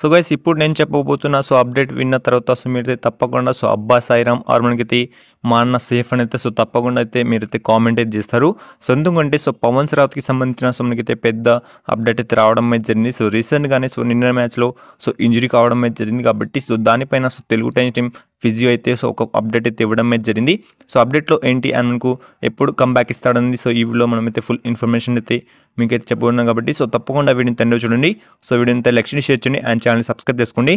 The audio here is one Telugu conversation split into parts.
సో గైస్ ఇప్పుడు నేను చెప్పబోతున్నా సో అప్డేట్ విన్న తర్వాత సో మీరైతే తప్పకుండా సో అబ్బా సాయిరామ్ ఆర్ మనకైతే మా అన్న సేఫ్ అని అయితే సో తప్పకుండా అయితే మీరైతే కామెంట్ అయితే చేస్తారు. సో ఎందుకంటే సో పవన్ రావుత్కి సంబంధించిన సో మనకైతే పెద్ద అప్డేట్ అయితే రావడం అయితే జరిగింది. సో రీసెంట్గానే సో నిన్న మ్యాచ్లో సో ఇంజరీ కావడం అయితే జరిగింది కాబట్టి సో దానిపైన so Telugu times team physio అయితే సో ఒక అప్డేట్ అయితే ఇవ్వడం అయితే జరిగింది. సో అప్డేట్లో ఏంటి అని మనకు ఎప్పుడు కంబ్యాక్ ఇస్తాడని సో ఈ వీడియోలో మనమైతే ఫుల్ ఇన్ఫర్మేషన్ అయితే మీకైతే చెప్పబోతున్నాం కాబట్టి సో తప్పకుండా వీడియోని తండ్రి చూడండి. సో వీడియోని లైక్ షేర్ చేయండి అండ్ ఛానల్ని సబ్స్క్రైబ్ చేసుకోండి.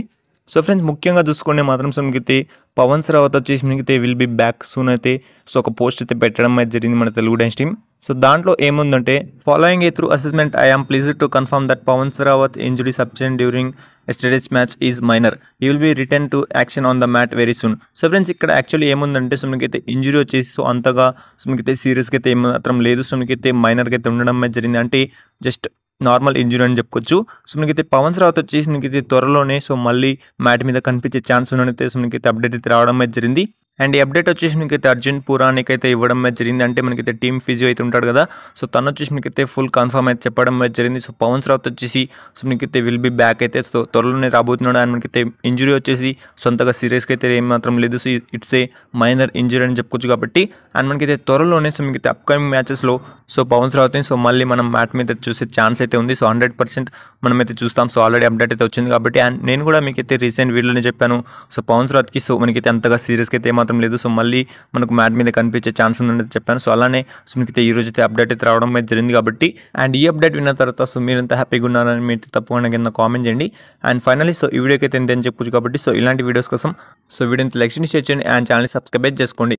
సో ఫ్రెండ్స్ ముఖ్యంగా చూసుకుంటే మాత్రం సో మనకైతే పవన్ రావత్ వచ్చేసి మనకైతే విల్ బి బ్యాక్ సూన్ అయితే సో ఒక పోస్ట్ అయితే పెట్టడం అయితే జరిగింది మన తెలుగు టైమ్స్ టీమ్. సో దాంట్లో ఏముందంటే following a through assessment I am pleased to confirm that Pavan Rawat injury sustained during yesterday's match is minor you will be return to action on the mat very soon. So friends ఇక్కడ యాక్చువల్లీ ఏముందంటే సో మనకైతే ఇంజురీ వచ్చేసి సో అంతగా సో మనకైతే సీరియస్గా అయితే ఏమాత్రం లేదు. సో మనకైతే మైనర్గా అయితే ఉండడం అయితే జరిగింది, అంటే జస్ట్ నార్మల్ ఇంజురీ అని చెప్పుకోవచ్చు. సో మనకైతే పవన్ రావత్ వచ్చేసి మనకైతే త్వరలోనే సో మళ్ళీ మ్యాట్ మీద కనిపించే ఛాన్స్ ఉన్నట్టయితే సో మనకైతే అప్డేట్ అయితే రావడం అయితే జరిగింది. అండ్ ఈ అప్డేట్ వచ్చేసి మనకైతే అర్జున్ పురాణిక్ అయితే ఇవ్వడం అయితే జరిగింది, అంటే మనకైతే టీమ్ ఫిజియో అయితే ఉంటాడు కదా సో తను వచ్చేసి మనకైతే ఫుల్ కన్ఫర్మ్ అయితే చెప్పడం అయితే జరిగింది. సో పవన్ రావత్ వచ్చేసి సో మనకైతే విల్ బి బ్యాక్ అయితే సో త్వరలోనే రాబోతున్నాడు. అండ్ మనకైతే ఇంజురీ వచ్చేసి సొంతగా సీరియస్గా అయితే ఏమాత్రం లేదు. So it's a minor injury అని చెప్పుకోవచ్చు కాబట్టి అండ్ మనకైతే త్వరలోనే సో మనకైతే అప్కమింగ్ మ్యాచెస్లో సో పవన్ రావత్ని సో మళ్ళీ మనం మ్యాట్ మీద చూసే ఛాన్స్ అయితే ఉంది. సో 100% మనమైతే చూస్తాం. సో ఆల్రెడీ అప్డేట్ అయితే వచ్చింది కాబట్టి అండ్ నేను కూడా మీకైతే రీసెంట్ వీడియోలోనే చెప్పాను సో పవన్ రావత్కి సో మనకైతే అంతగా సీరియస్గా అయితే ఏమాత్రం లేదు. సో మళ్ళీ మనకు మ్యాట్ మీద కనిపించే ఛాన్స్ ఉందని చెప్పాను. సో అలానే సో మీకైతే ఈ రోజు అయితే అప్డేట్ అయితే రావడం అయితే జరిగింది కాబట్టి అండ్ ఈ అప్డేట్ విన్న తర్వాత సో మీరంతా హ్యాపీగా ఉన్నారని మీరు తప్పకుండా కింద కామెంట్ చేయండి. అండ్ ఫైనల్లీ సో ఈ వీడియోకి అయితే ఎంత అని చెప్పొచ్చు కాబట్టి సో ఇలాంటి వీడియోస్ కోసం సో వీడియోని లైక్ చేయండి, షేర్ చేయండి అండ్ ఛానల్ని సబ్స్క్రైబ్ చేసుకోండి.